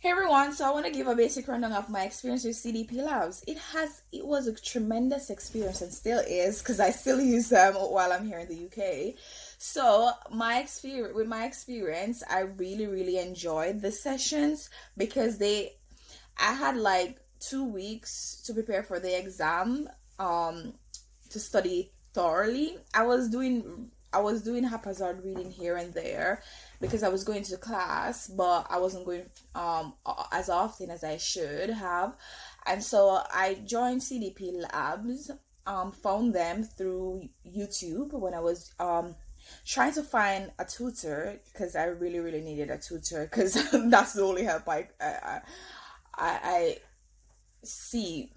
Hey everyone, so I want to give a basic rundown of my experience with CDP Labs. It was a tremendous experience and still is because I still use them while I'm here in the UK. So my experience, I really enjoyed the sessions because I had like 2 weeks to prepare for the exam, to study thoroughly. I was doing haphazard reading here and there because I was going to class, but I wasn't going as often as I should have. And so I joined CDP Labs, found them through YouTube when I was trying to find a tutor because I really needed a tutor because that's the only help I see,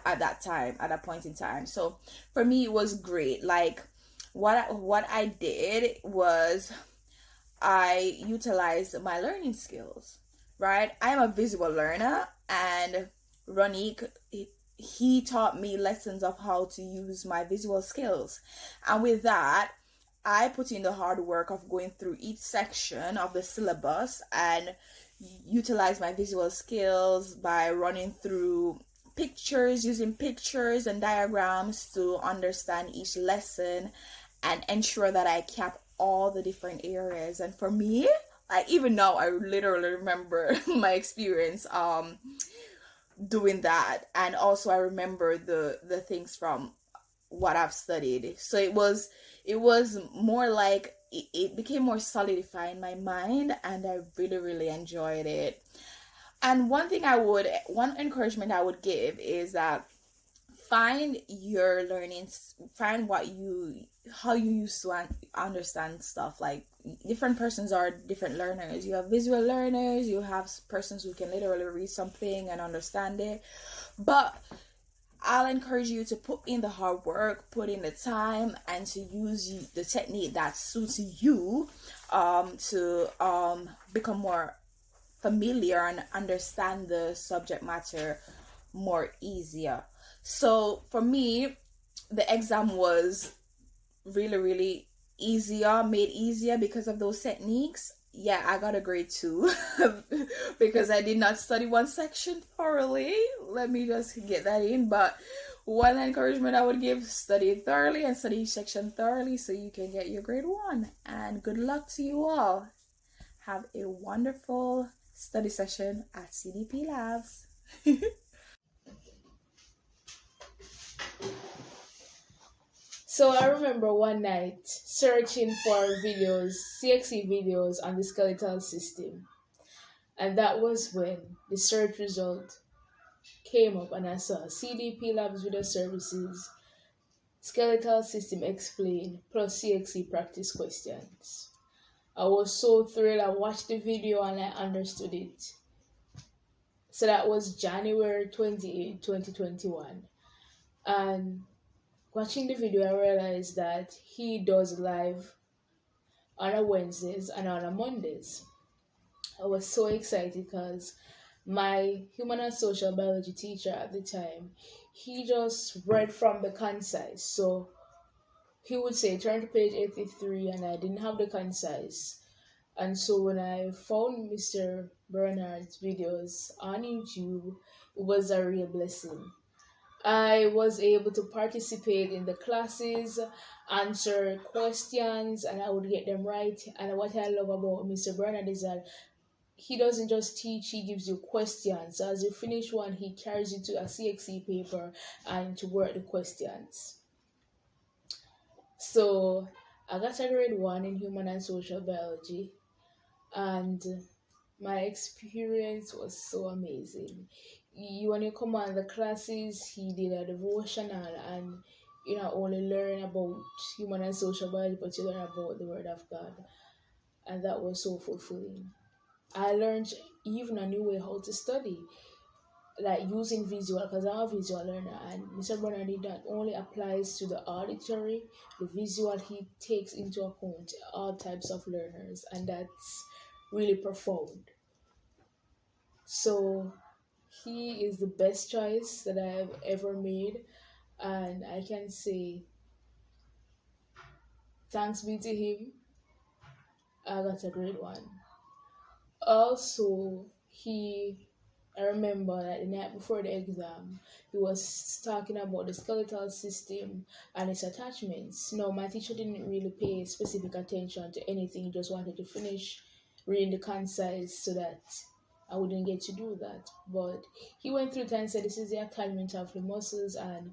at that point in time. So for me it was great. Like what I did was I utilized my learning skills, right? I'm a visual learner, and Ronique, he taught me lessons of how to use my visual skills. And with that, I put in the hard work of going through each section of the syllabus and utilize my visual skills by running through pictures, using pictures and diagrams to understand each lesson and ensure that I kept all the different areas. And for me, like even now, I literally remember my experience doing that, and also I remember the things from what I've studied. So it was more like it became more solidified in my mind, and I really enjoyed it. And one encouragement I would give is that find your learnings, find how you used to understand stuff. Like different persons are different learners. You have visual learners, you have persons who can literally read something and understand it. But I'll encourage you to put in the hard work, put in the time, and to use the technique that suits you, to become more familiar and understand the subject matter more easier. So for me, the exam was really made easier because of those techniques. Yeah, I got a grade 2 because I did not study one section thoroughly. Let me just get that in. But one encouragement I would give: study it thoroughly and study each section thoroughly so you can get your grade 1. And good luck to you all. Have a wonderful study session at CDP Labs. So I remember one night searching for videos, CXE videos on the skeletal system. And that was when the search result came up and I saw CDP Labs Video Services Skeletal System Explained plus CXE practice questions. I was so thrilled. I watched the video and I understood it. So that was January 28, 2021. And watching the video, I realized that he does live on a Wednesdays and on a Mondays. I was so excited because my human and social biology teacher at the time, he just read from the concise. So he would say, turn to page 83, and I didn't have the concise. And so when I found Mr. Bernard's videos on YouTube, it was a real blessing. I was able to participate in the classes, answer questions, and I would get them right. And what I love about Mr. Bernard is that he doesn't just teach, he gives you questions. So as you finish one, he carries you to a CXE paper and to work the questions. So I got a grade 1 in human and social biology, and my experience was so amazing. When you come on the classes, he did a devotional, and you not only learn about human and social biology, but you learn about the Word of God, and that was so fulfilling. I learned even a new way how to study, like using visual, because I'm a visual learner, and Mr. Bernardi not only applies to the auditory, the visual, he takes into account all types of learners, and that's really profound. So he is the best choice that I've ever made, and I can say thanks be to him, I got a great 1. Also, he I remember that the night before the exam, he was talking about the skeletal system and its attachments. No, my teacher didn't really pay specific attention to anything. He just wanted to finish reading the concise so that I wouldn't get to do that. But he went through it and said this is the attachment of the muscles, and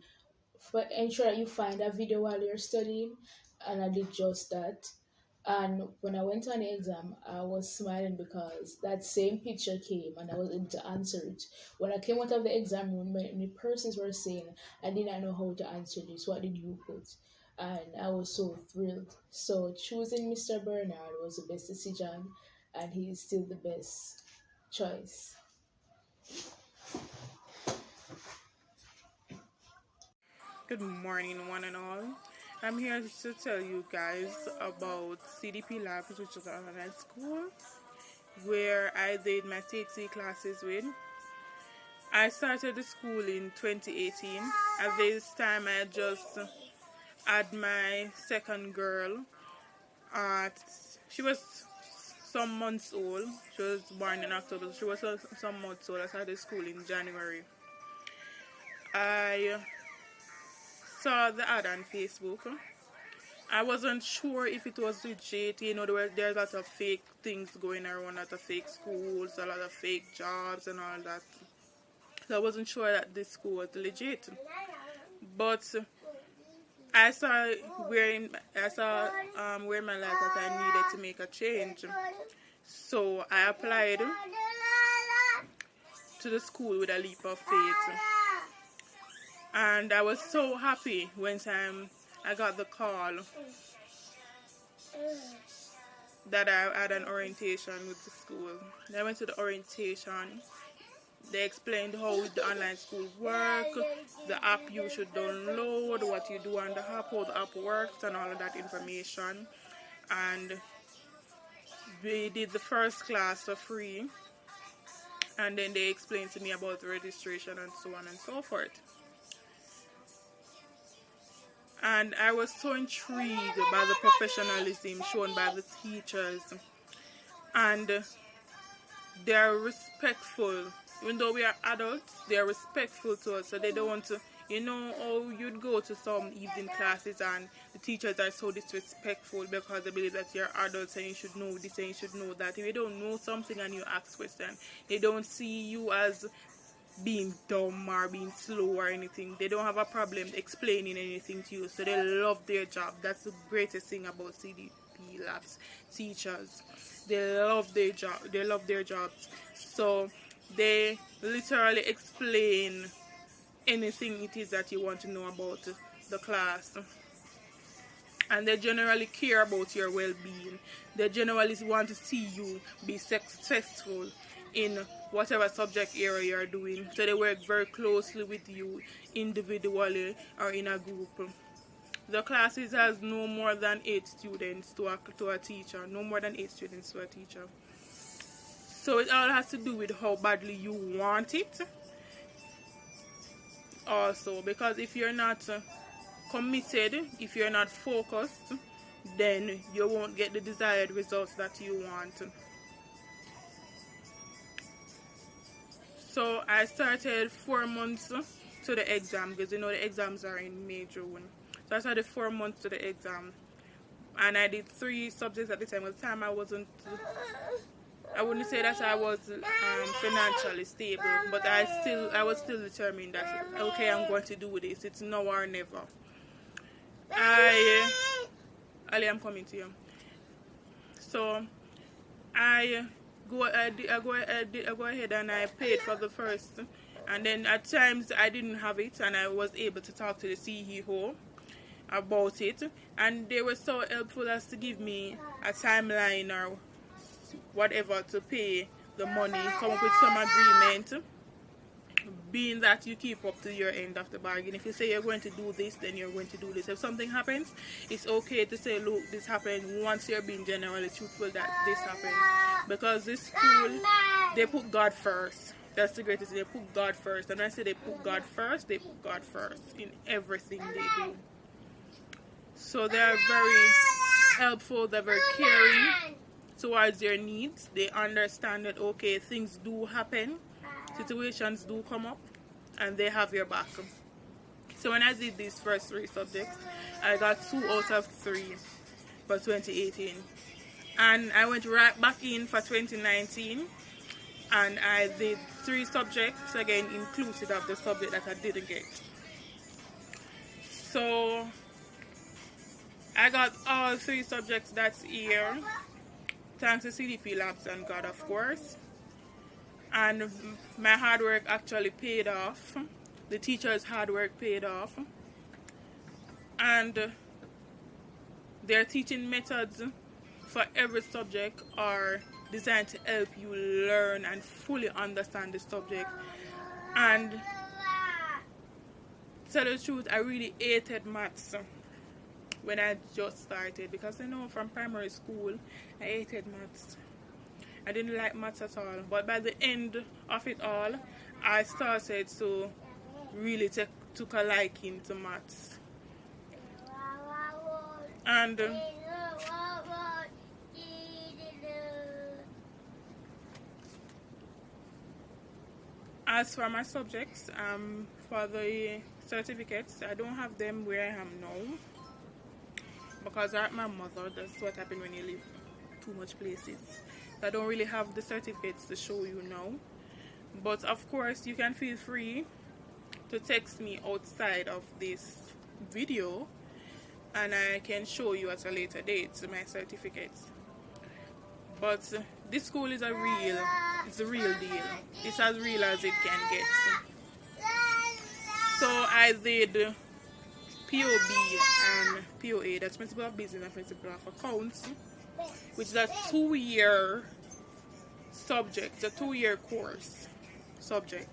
ensure that you find a video while you're studying. And I did just that. And when I went on the exam, I was smiling because that same picture came and I was able to answer it. When I came out of the exam room, many persons were saying, I did not know how to answer this. What did you put? And I was so thrilled. So choosing Mr. Bernard was the best decision, and he is still the best choice. Good morning, one and all. I'm here to tell you guys about CDP Labs, which is an online school where I did my THC classes with. I started the school in 2018. At this time, I just had my second girl. She was some months old. She was born in October. She was some months old. I started school in January. I saw the ad on Facebook. I wasn't sure if it was legit. You know, there's a lot of fake things going around, a lot of fake schools, a lot of fake jobs and all that. So I wasn't sure that this school was legit. But I saw where my life that I needed to make a change. So I applied to the school with a leap of faith. And I was so happy when I got the call that I had an orientation with the school. I went to the orientation. They explained how the online school works, the app you should download, what you do on the app, how the app works, and all of that information. And we did the first class for free. And then they explained to me about the registration and so on and so forth. And I was so intrigued by the professionalism shown by the teachers. And they are respectful. Even though we are adults, they are respectful to us. So they don't want to, oh, you'd go to some evening classes and the teachers are so disrespectful because they believe that you're adults and you should know this and you should know that. If you don't know something and you ask questions, they don't see you as being dumb or being slow or anything. They don't have a problem explaining anything to you. So they love their job. That's the greatest thing about CDP Labs teachers. They love their job. They love their jobs. So they literally explain anything it is that you want to know about the class. And they generally care about your well-being. They generally want to see you be successful in whatever subject area you're doing. So they work very closely with you individually or in a group. The classes has no more than 8 students to a teacher. No more than 8 students to a teacher. So it all has to do with how badly you want it. Also, because if you're not committed, if you're not focused, then you won't get the desired results that you want. So I started 4 months to the exam, because the exams are in May, June. So I started 4 months to the exam, and I did 3 subjects at the time. At the time I wouldn't say that I was financially stable, but I was still determined that, okay, I'm going to do this. It's now or never. Ali, I'm coming to you. So I go ahead and I paid for the first, and then at times I didn't have it, and I was able to talk to the CEO about it, and they were so helpful as to give me a timeline or whatever to pay the money, come up with some agreement, being that you keep up to your end of the bargain. If you say you're going to do this, then you're going to do this. If something happens, it's okay to say, look, this happened, once you're being generally truthful that this happened. Because this school, they put God first. That's the greatest thing. They put God first. And when I say they put God first, they put God first in everything they do. So they're very helpful, they're very caring, towards their needs. They understand that, okay, things do happen, situations do come up, and they have your back. So when I did these first 3 subjects, I got 2 out of 3 for 2018. And I went right back in for 2019, and I did 3 subjects, again inclusive of the subject that I didn't get. So I got all 3 subjects that year, thanks to CDP Labs and God, of course. And my hard work actually paid off. The teachers' hard work paid off. And their teaching methods for every subject are designed to help you learn and fully understand the subject. And to tell the truth, I really hated maths when I just started, because from primary school I hated maths. I didn't like maths at all. But by the end of it all, I started to really took a liking to maths. And as for my subjects, for the certificates, I don't have them where I am now, because I my mother. That's what happens when you live too much places. I don't really have the certificates to show you now. But of course, you can feel free to text me outside of this video, and I can show you at a later date my certificates. But this school is it's a real deal. It's as real as it can get. So I did POB and POA, that's Principle of Business and Principle of Accounts, which is a 2-year subject, a 2-year course subject.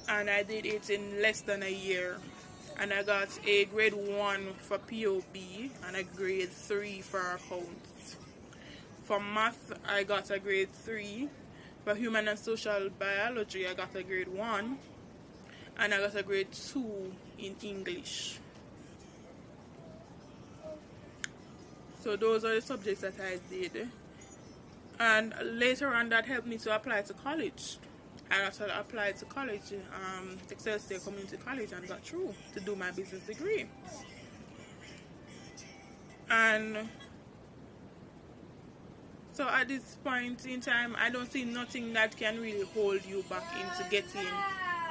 And I did it in less than a year. And I got a grade 1 for POB and a grade 3 for accounts. For math, I got a grade 3. For human and social biology, I got a grade 1. And I got a grade 2 in English. So those are the subjects that I did. And later on, that helped me to apply to college. I actually applied to college, J.O.S.A Community College, and got through to do my business degree. And so at this point in time, I don't see nothing that can really hold you back into getting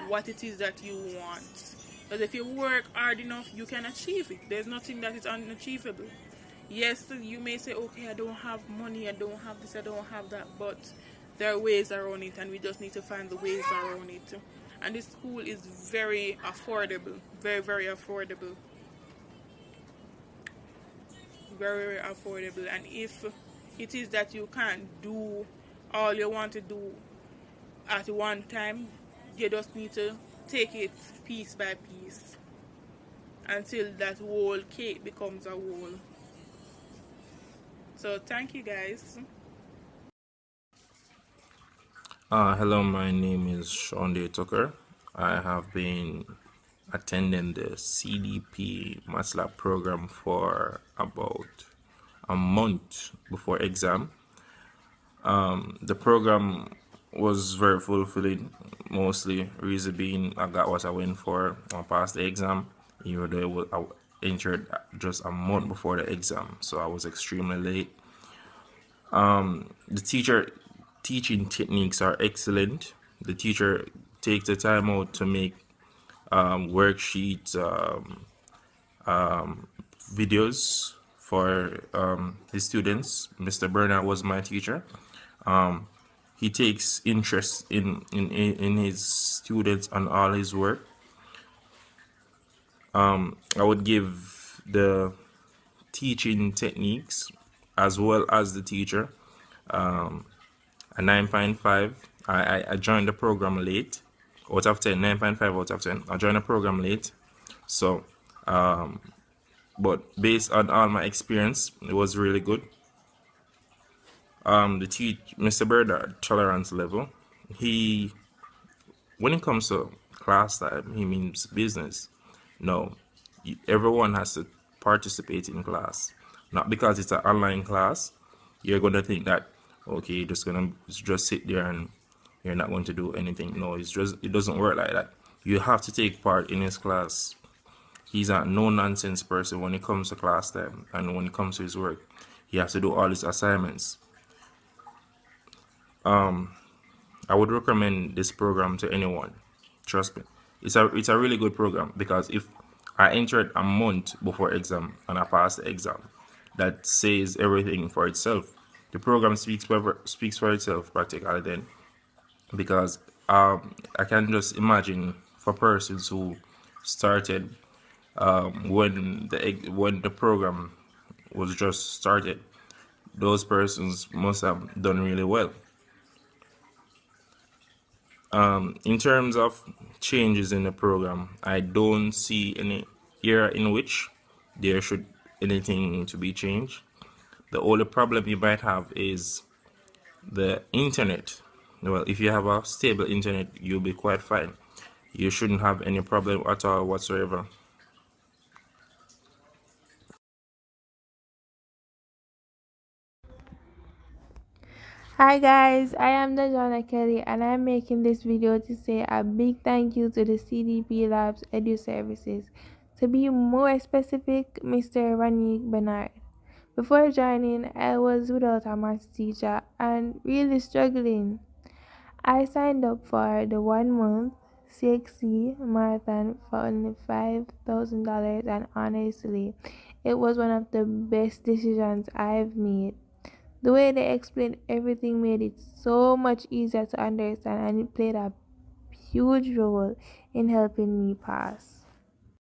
what it is that you want. Because if you work hard enough, you can achieve it. There's nothing that is unachievable. Yes, you may say, okay, I don't have money, I don't have this, I don't have that, but there are ways around it, and we just need to find the ways around it. And this school is very affordable, very, very affordable. Very, very affordable. And if it is that you can't do all you want to do at one time, you just need to take it piece by piece until that whole cake becomes a whole. So thank you guys. Hello, my name is Sean Day Tucker. I have been attending the CDP Maths Lab program for about a month before exam. The program was very fulfilling, mostly reason being I got what I went for. I passed the exam, even though I entered just a month before the exam, so I was extremely late. The teaching techniques are excellent. The teacher takes the time out to make worksheets, videos for his students. Mr. Bernard was my teacher. He takes interest in his students and all his work. I would give the teaching techniques as well as the teacher a 9.5. I joined the program late. Out of 10, 9.5 out of 10. I joined the program late. So, but based on all my experience, it was really good. Mr. Bernard tolerance level, when it comes to class time, he means business. No, everyone has to participate in class. Not because it's an online class, you're going to think that okay, you're just gonna just sit there and you're not going to do anything. No, it doesn't work like that. You have to take part in his class. He's a no nonsense person when it comes to class time and when it comes to his work. He has to do all his assignments. I would recommend this program to anyone. Trust me. It's a really good program because if I entered a month before exam and I passed the exam, that says everything for itself. The program speaks for itself practically then because I can just imagine for persons who started when the program was just started, those persons must have done really well. In terms of changes in the program, I don't see any area in which there should anything to be changed. The only problem you might have is the internet. Well, if you have a stable internet, you'll be quite fine. You shouldn't have any problem at all whatsoever. Hi guys, I am Dajana Kelly and I'm making this video to say a big thank you to the CDP Labs Edu Services. To be more specific, Mr. Ranique Bernard. Before joining, I was without a maths teacher and really struggling. I signed up for the 1 month CXC marathon for only $5,000 and honestly, it was one of the best decisions I've made. The way they explained everything made it so much easier to understand and it played a huge role in helping me pass.